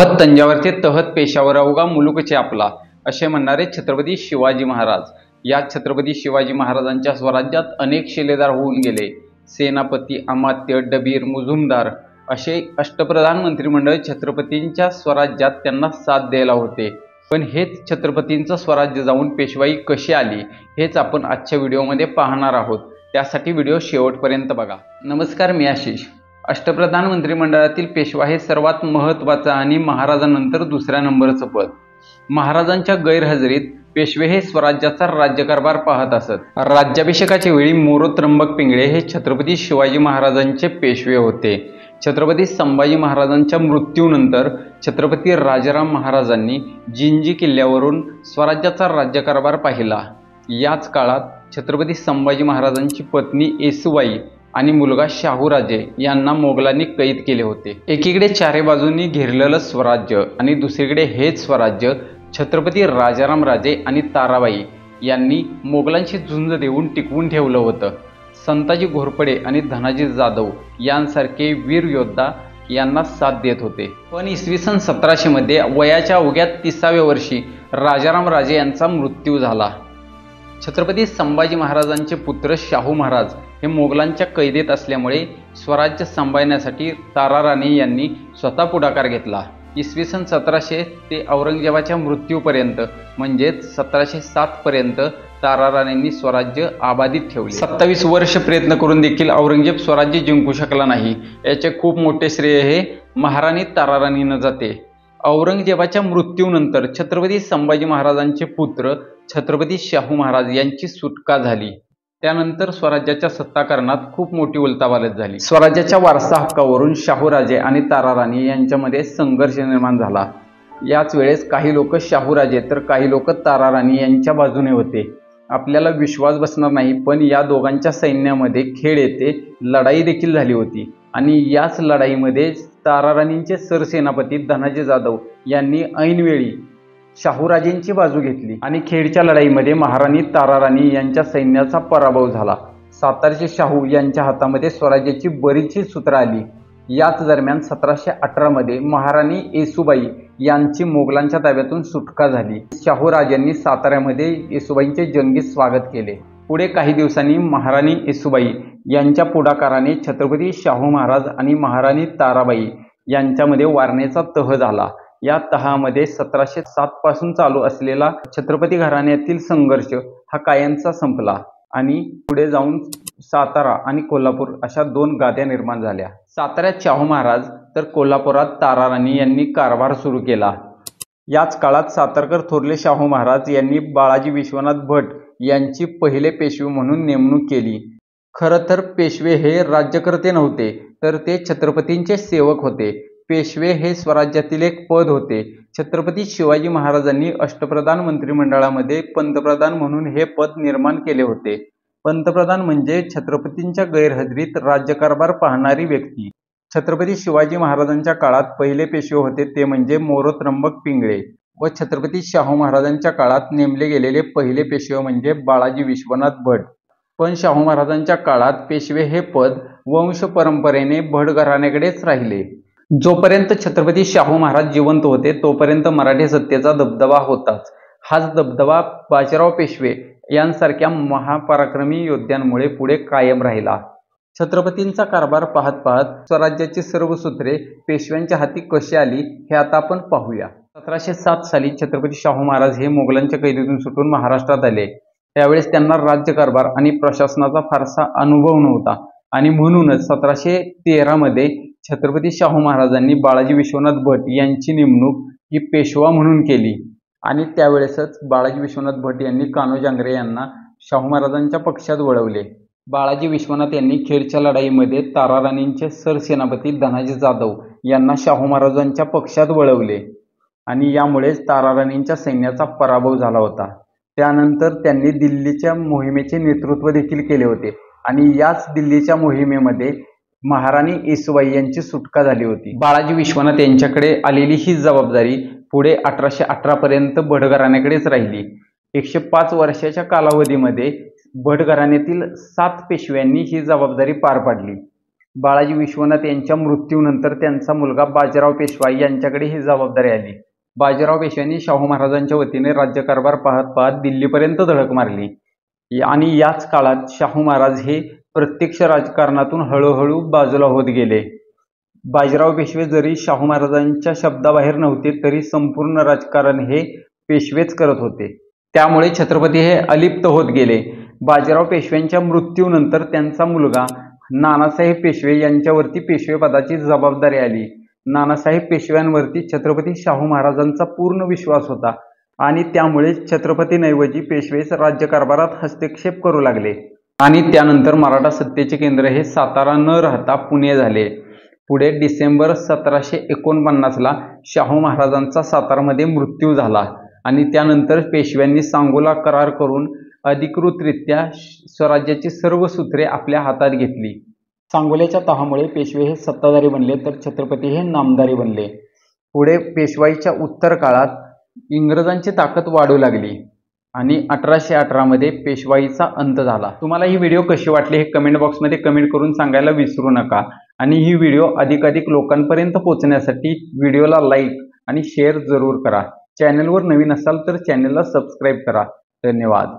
तहत तंजावरचे तहत पेशावर अवघा मुलुकचे आपला असे म्हणणारे छत्रपती शिवाजी महाराज। या छत्रपती शिवाजी महाराजांच्या स्वराज्यात अनेक शिलेदार होऊन गेले। सेनापती, अमात्य, डबीर, मुजुमदार असे अष्टप्रधान मंत्रिमंडळ छत्रपतींच्या स्वराज्यात त्यांना साथ द्यायला होते। पण हेच छत्रपतींचं स्वराज्य जाऊन पेशवाई कशी आली हेच आपण आजच्या व्हिडिओमध्ये पाहणार आहोत। त्यासाठी व्हिडिओ शेवटपर्यंत बघा। नमस्कार, मी आशिष। अष्टप्रधान मंत्रिमंडळातील पेशवा हे सर्वात महत्त्वाचं आणि महाराजांनंतर दुसऱ्या नंबरचं पद। महाराजांच्या गैरहजेरीत पेशवे हे स्वराज्याचा राज्यकारभार पाहत असत। राज्याभिषेकाच्या वेळी मोरो त्र्यंबक पिंगळे हे छत्रपती शिवाजी महाराजांचे पेशवे होते। छत्रपती संभाजी महाराजांच्या मृत्यूनंतर छत्रपती राजाराम महाराजांनी जिंजी किल्ल्यावरून स्वराज्याचा राज्यकारभार पाहिला। याच काळात छत्रपती संभाजी महाराजांची पत्नी येसूबाई आणि मुलगा शाहूराजे यांना मोगलांनी कैद केले होते। एकीकडे चारी बाजूंनी घेरलेलं स्वराज्य आणि दुसरीकडे हेच स्वराज्य छत्रपती राजाराम राजे आणि ताराबाई यांनी मोगलांशी झुंज देऊन टिकवून ठेवलं होतं। संताजी घोरपडे आणि धनाजी जाधव यांसारखे वीर योद्धा यांना साथ देत होते। पण इसवी सन 1700 मध्ये वयाच्या अवघ्या 30व्या वर्षी राजाराम राजे यांचा मृत्यू झाला। छत्रपती संभाजी महाराजांचे पुत्र शाहू महाराज हे मोगलांच्या कैदेत असल्यामुळे स्वराज्य सांभाळण्यासाठी ताराराणी यांनी स्वतः पुढाकार घेतला। इसवी सन 1700 ते औरंगजेबाच्या मृत्यूपर्यंत म्हणजेच 1707 पर्यंत ताराराणींनी स्वराज्य अबाधित ठेवले। 27 वर्ष प्रयत्न करून देखील औरंगजेब स्वराज्य जिंकू शकला नाही। याचे खूप मोठे श्रेय हे महाराणी ताराराणींना जाते। औरंगजेबाच्या मृत्यूनंतर छत्रपती संभाजी महाराजांचे पुत्र छत्रपती शाहू महाराज यांची सुटका झाली। त्यानंतर स्वराज्याच्या सत्ताकरणात खूप मोठी उलथापालथ झाली। स्वराज्याच्या वारसा हक्कावरून शाहूराजे आणि ताराराणी यांच्यामध्ये संघर्ष निर्माण झाला। याच वेळेस काही लोक शाहूराजे तर काही लोक ताराराणी यांच्या बाजूने होते। आपल्याला विश्वास बसणार नाही, पण या दोघांच्या सैन्यामध्ये खेड येथे लढाई देखील झाली होती आणि याच लढाईमध्ये ताराराणींचे सरसेनापती धनाजी जाधव यांनी ऐनवेळी शाहूराजेंची बाजू घेतली आणि खेडच्या लढाईमध्ये महाराणी ताराराणी यांच्या सैन्याचा पराभव झाला। सातारचे शाहू यांच्या हातामध्ये स्वराज्याची बरीचशी सूत्र आली। याच दरम्यान 1718 मध्ये महाराणी येसूबाई यांची मोगलांच्या ताब्यातून सुटका झाली। शाहूराजांनी साताऱ्यामध्ये येसूबाईंचे जंगी स्वागत केले। पुढे काही दिवसांनी महाराणी येसूबाई यांच्या पुढाकाराने छत्रपती शाहू महाराज आणि महाराणी ताराबाई यांच्यामध्ये वारणेचा तह झाला। या तहामध्ये 1707 पासून चालू असलेला छत्रपती घराण्यातील संघर्ष हा कायमचा संपला आणि पुढे जाऊन सातारा आणि कोल्हापूर अशा दोन गाद्या निर्माण झाल्या। साताऱ्यात शाहू महाराज तर कोल्हापुरात ताराराणी यांनी कारभार सुरू केला। याच काळात सातारकर थोरले शाहू महाराज यांनी बाळाजी विश्वनाथ भट यांची पहिले पेशवे म्हणून नेमणूक केली। खरं तर पेशवे हे राज्यकर्ते नव्हते, तर ते छत्रपतींचे सेवक होते। पेशवे हे स्वराज्यातील एक पद होते। छत्रपती शिवाजी महाराजांनी अष्टप्रधान मंत्रिमंडळामध्ये पंतप्रधान म्हणून हे पद निर्माण केले होते। पंतप्रधान म्हणजे छत्रपतींच्या गैरहजेरीत राज्यकारभार पाहणारी व्यक्ती। छत्रपती शिवाजी महाराजांच्या काळात पहिले पेशवे होते ते म्हणजे मोरो त्र्यंबक पिंगळे व छत्रपती शाहू महाराजांच्या काळात नेमले गेलेले पहिले पेशवे म्हणजे बाळाजी विश्वनाथ भट। पण शाहू महाराजांच्या काळात पेशवे हे पद वंश परंपरेने भट घराण्याकडेच राहिले। जोपर्यंत छत्रपती शाहू महाराज जिवंत होते तोपर्यंत मराठी सत्तेचा दबदबा होताच। हाच दबदबा बाजीराव पेशवे यांसारख्या महापराक्रमी योद्ध्यांमुळे पुढे कायम राहिला। छत्रपतींचा कारभार पाहत पाहत स्वराज्याची सर्व सूत्रे पेशव्यांच्या हाती कशी आली हे आता आपण पाहूया। 1707 साली छत्रपती शाहू महाराज हे मोगलांच्या कैदेतून सुटून महाराष्ट्रात आले। त्यावेळेस त्यांना राज्यकारभार आणि प्रशासनाचा फारसा अनुभव नव्हता आणि म्हणूनच 1713 मध्ये छत्रपती शाहू महाराजांनी बाळाजी विश्वनाथ भट यांची नेमणूक ही पेशवा म्हणून केली आणि त्यावेळेसच बाळाजी विश्वनाथ भट यांनी कान्होजी आंग्रे यांना शाहू महाराजांच्या पक्षात वळवले। बाळाजी विश्वनाथ यांनी खेडच्या लढाईमध्ये ताराराणींचे सरसेनापती धनाजी जाधव यांना शाहू महाराजांच्या पक्षात वळवले आणि यामुळेच ताराराणींच्या सैन्याचा पराभव झाला होता। त्यानंतर त्यांनी दिल्लीच्या मोहिमेचे नेतृत्व देखील केले होते आणि याच दिल्लीच्या मोहिमेमध्ये महाराणी येसूबाई यांची सुटका झाली होती। बाळाजी विश्वनाथ यांच्याकडे आलेली ही जबाबदारी पुढे 1818 पर्यंत भट घराण्याकडेच राहिली। 105 वर्षाच्या कालावधीमध्ये भट घराण्यातील 7 पेशव्यांनी ही जबाबदारी पार पाडली। बाळाजी विश्वनाथ यांच्या मृत्यूनंतर त्यांचा मुलगा बाजीराव पेशवा यांच्याकडे ही जबाबदारी आली. बाजीराव पेशव्यांनी शाहू महाराजांच्या वतीने राज्यकारभार पाहत पाहत दिल्लीपर्यंत धडक मारली आणि याच काळात शाहू महाराज हे प्रत्यक्ष राजकारणातून हळूहळू बाजूला होत गेले. बाजीराव पेशवे जरी शाहू महाराजांच्या शब्दाबाहेर नव्हते तरी संपूर्ण राजकारण हे पेशवेच करत होते. त्यामुळे छत्रपती हे अलिप्त होत गेले. बाजीराव पेशव्यांच्या मृत्यूनंतर त्यांचा मुलगा नानासाहेब पेशवे यांच्यावरती पेशवेपदाची जबाबदारी आली. नानासाहेब पेशव्यांवरती छत्रपती शाहू महाराजांचा पूर्ण विश्वास होता आणि त्यामुळे छत्रपतींऐवजी पेशवेच राज्यकारभारात हस्तक्षेप करू लागले आणि त्यानंतर मराठा सत्तेचे केंद्र हे सातारा न राहता पुणे झाले. पुढे डिसेंबर 1749ला शाहू महाराजांचा सातारामध्ये मृत्यू झाला आणि त्यानंतर पेशव्यांनी सांगोला करार करून अधिकृतरित्या स्वराज्याची सर्व सूत्रे आपल्या हातात घेतली. सांगोल्याच्या तहामुळे पेशवे हे सत्ताधारी बनले तर छत्रपती हे नामधारी बनले. पुढे पेशवाईच्या उत्तर काळात इंग्रजांची ताकद वाढू लागली आणि 1818मध्ये पेशवाईचा अंत झाला. तुम्हाला ही व्हिडिओ कशी वाटली हे कमेंट बॉक्समध्ये कमेंट करून सांगायला विसरू नका आणि ही व्हिडिओ अधिकाधिक लोकांपर्यंत पोहोचण्यासाठी व्हिडिओला लाईक आणि शेअर जरूर करा. चॅनलवर नवीन असाल तर चॅनलला सबस्क्राईब करा. धन्यवाद.